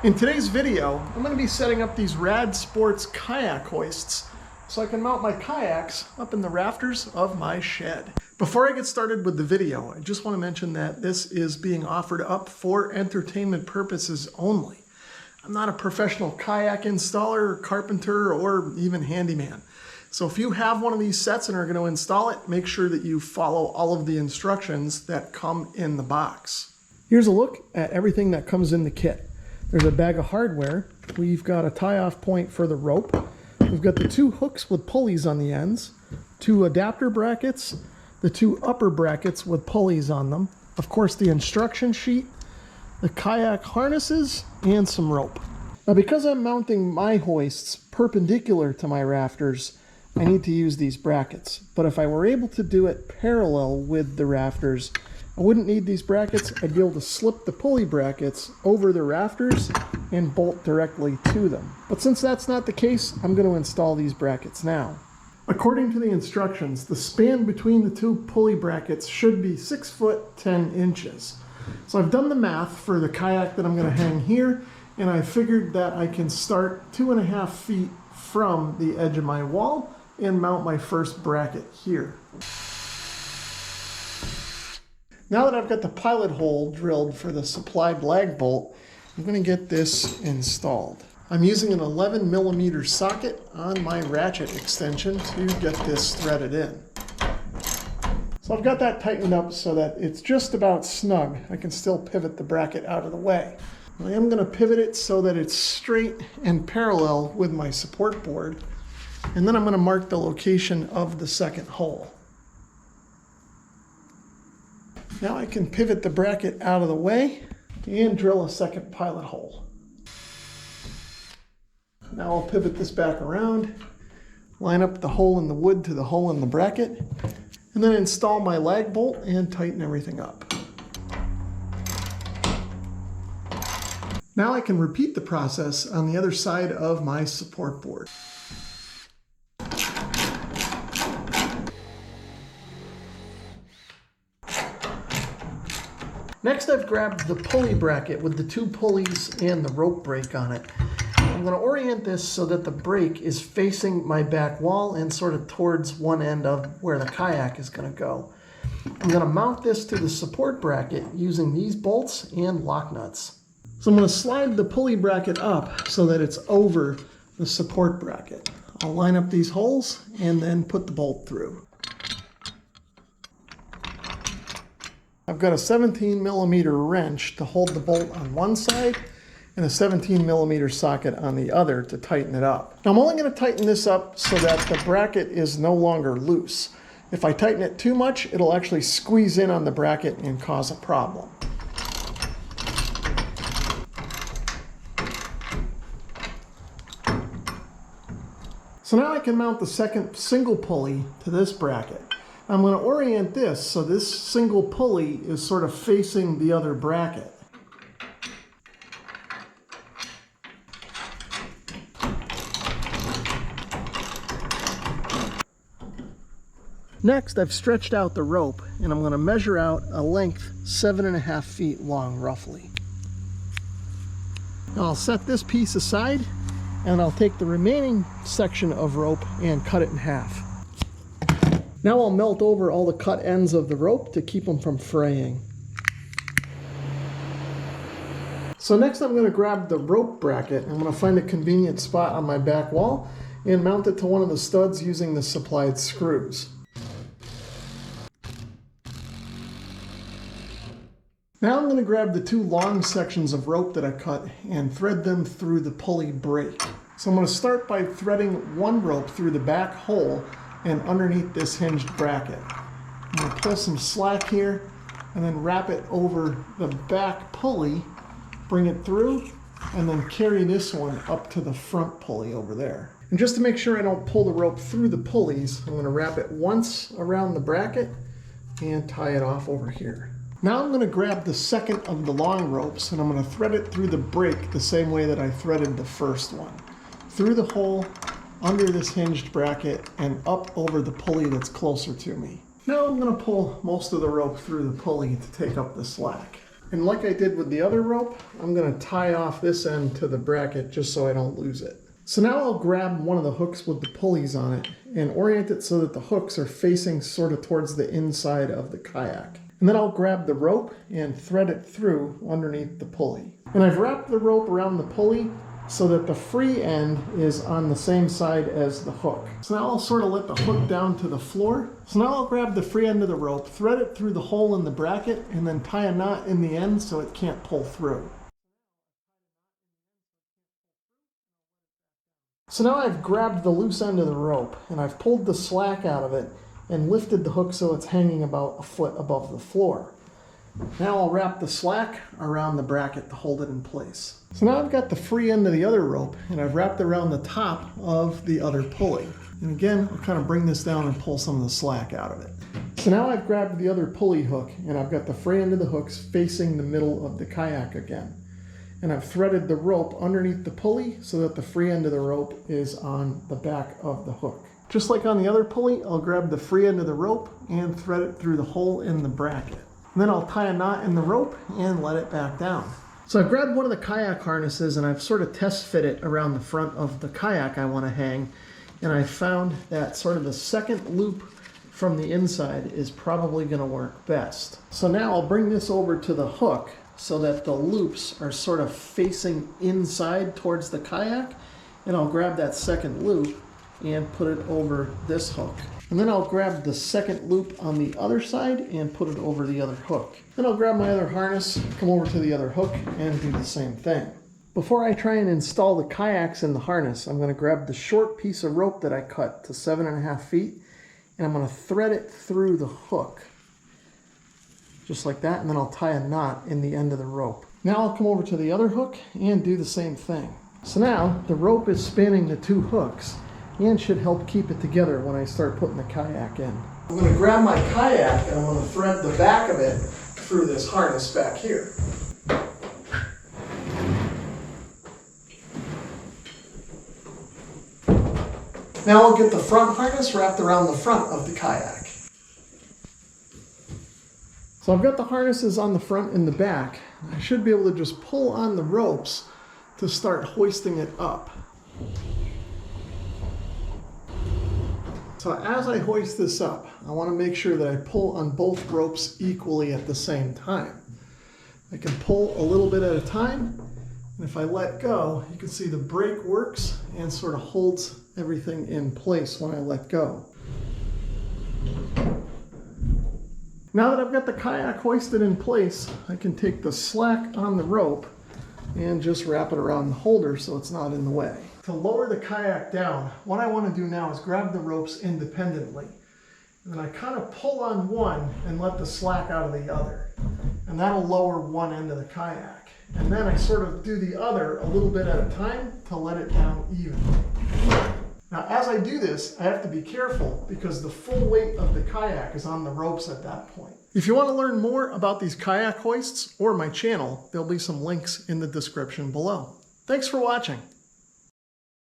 In today's video, I'm going to be setting up these Rad Sportz Kayak hoists so I can mount my kayaks up in the rafters of my shed. Before I get started with the video, I just want to mention that this is being offered up for entertainment purposes only. I'm not a professional kayak installer, or carpenter, or even handyman. So if you have one of these sets and are going to install it, make sure that you follow all of the instructions that come in the box. Here's a look at everything that comes in the kit. There's a bag of hardware. We've got a tie-off point for the rope. We've got the 2 hooks with pulleys on the ends, 2 adapter brackets, the 2 upper brackets with pulleys on them, of course the instruction sheet, the kayak harnesses, and some rope. Now because I'm mounting my hoists perpendicular to my rafters, I need to use these brackets. But if I were able to do it parallel with the rafters, I wouldn't need these brackets. I'd be able to slip the pulley brackets over the rafters and bolt directly to them. But since that's not the case, I'm going to install these brackets now. According to the instructions, the span between the 2 pulley brackets should be 6 foot 10 inches. So I've done the math for the kayak that I'm going to hang here, and I figured that I can start 2.5 feet from the edge of my wall and mount my first bracket here. Now that I've got the pilot hole drilled for the supplied lag bolt, I'm going to get this installed. I'm using an 11mm socket on my ratchet extension to get this threaded in. So I've got that tightened up so that it's just about snug. I can still pivot the bracket out of the way. I am going to pivot it so that it's straight and parallel with my support board. And then I'm going to mark the location of the second hole. Now I can pivot the bracket out of the way and drill a second pilot hole. Now I'll pivot this back around, line up the hole in the wood to the hole in the bracket, and then install my lag bolt and tighten everything up. Now I can repeat the process on the other side of my support board. Next, I've grabbed the pulley bracket with the 2 pulleys and the rope brake on it. I'm going to orient this so that the brake is facing my back wall and sort of towards one end of where the kayak is going to go. I'm going to mount this to the support bracket using these bolts and lock nuts. So I'm going to slide the pulley bracket up so that it's over the support bracket. I'll line up these holes and then put the bolt through. I've got a 17mm wrench to hold the bolt on one side and a 17mm socket on the other to tighten it up. Now I'm only going to tighten this up so that the bracket is no longer loose. If I tighten it too much, it'll actually squeeze in on the bracket and cause a problem. So now I can mount the second single pulley to this bracket. I'm going to orient this so this single pulley is sort of facing the other bracket. Next, I've stretched out the rope and I'm going to measure out a length 7.5 feet long roughly. Now I'll set this piece aside and I'll take the remaining section of rope and cut it in half. Now I'll melt over all the cut ends of the rope to keep them from fraying. So next I'm going to grab the rope bracket. I'm going to find a convenient spot on my back wall and mount it to one of the studs using the supplied screws. Now I'm going to grab the 2 long sections of rope that I cut and thread them through the pulley brake. So I'm going to start by threading one rope through the back hole and underneath this hinged bracket. I'm going to pull some slack here and then wrap it over the back pulley, bring it through, and then carry this one up to the front pulley over there. And just to make sure I don't pull the rope through the pulleys, I'm going to wrap it once around the bracket and tie it off over here. Now I'm going to grab the second of the long ropes and I'm going to thread it through the brake the same way that I threaded the first one. Through the hole, under this hinged bracket, and up over the pulley that's closer to me. Now I'm going to pull most of the rope through the pulley to take up the slack. And like I did with the other rope, I'm going to tie off this end to the bracket just so I don't lose it. So now I'll grab one of the hooks with the pulleys on it and orient it so that the hooks are facing sort of towards the inside of the kayak. And then I'll grab the rope and thread it through underneath the pulley. And I've wrapped the rope around the pulley so that the free end is on the same side as the hook. So now I'll sort of let the hook down to the floor. So now I'll grab the free end of the rope, thread it through the hole in the bracket, and then tie a knot in the end so it can't pull through. So now I've grabbed the loose end of the rope and I've pulled the slack out of it and lifted the hook so it's hanging about a foot above the floor. Now I'll wrap the slack around the bracket to hold it in place. So now I've got the free end of the other rope and I've wrapped around the top of the other pulley. And again, I'll kind of bring this down and pull some of the slack out of it. So now I've grabbed the other pulley hook and I've got the free end of the hooks facing the middle of the kayak again. And I've threaded the rope underneath the pulley so that the free end of the rope is on the back of the hook. Just like on the other pulley, I'll grab the free end of the rope and thread it through the hole in the bracket. And then I'll tie a knot in the rope and let it back down. So I've grabbed one of the kayak harnesses and I've sort of test fit it around the front of the kayak I want to hang. And I found that sort of the second loop from the inside is probably going to work best. So now I'll bring this over to the hook so that the loops are sort of facing inside towards the kayak, and I'll grab that second loop and put it over this hook. And then I'll grab the second loop on the other side and put it over the other hook. Then I'll grab my other harness, come over to the other hook, and do the same thing. Before I try and install the kayaks in the harness, I'm going to grab the short piece of rope that I cut to 7.5 feet, and I'm going to thread it through the hook. Just like that, and then I'll tie a knot in the end of the rope. Now I'll come over to the other hook and do the same thing. So now the rope is spanning the two hooks and should help keep it together when I start putting the kayak in. I'm going to grab my kayak and I'm going to thread the back of it through this harness back here. Now I'll get the front harness wrapped around the front of the kayak. So I've got the harnesses on the front and the back. I should be able to just pull on the ropes to start hoisting it up. So as I hoist this up, I want to make sure that I pull on both ropes equally at the same time. I can pull a little bit at a time, and if I let go, you can see the brake works and sort of holds everything in place when I let go. Now that I've got the kayak hoisted in place, I can take the slack on the rope and just wrap it around the holder so it's not in the way. To lower the kayak down, what I want to do now is grab the ropes independently. And then I kind of pull on one and let the slack out of the other. And that'll lower one end of the kayak. And then I sort of do the other a little bit at a time to let it down evenly. Now, as I do this, I have to be careful because the full weight of the kayak is on the ropes at that point. If you want to learn more about these kayak hoists or my channel, there'll be some links in the description below. Thanks for watching.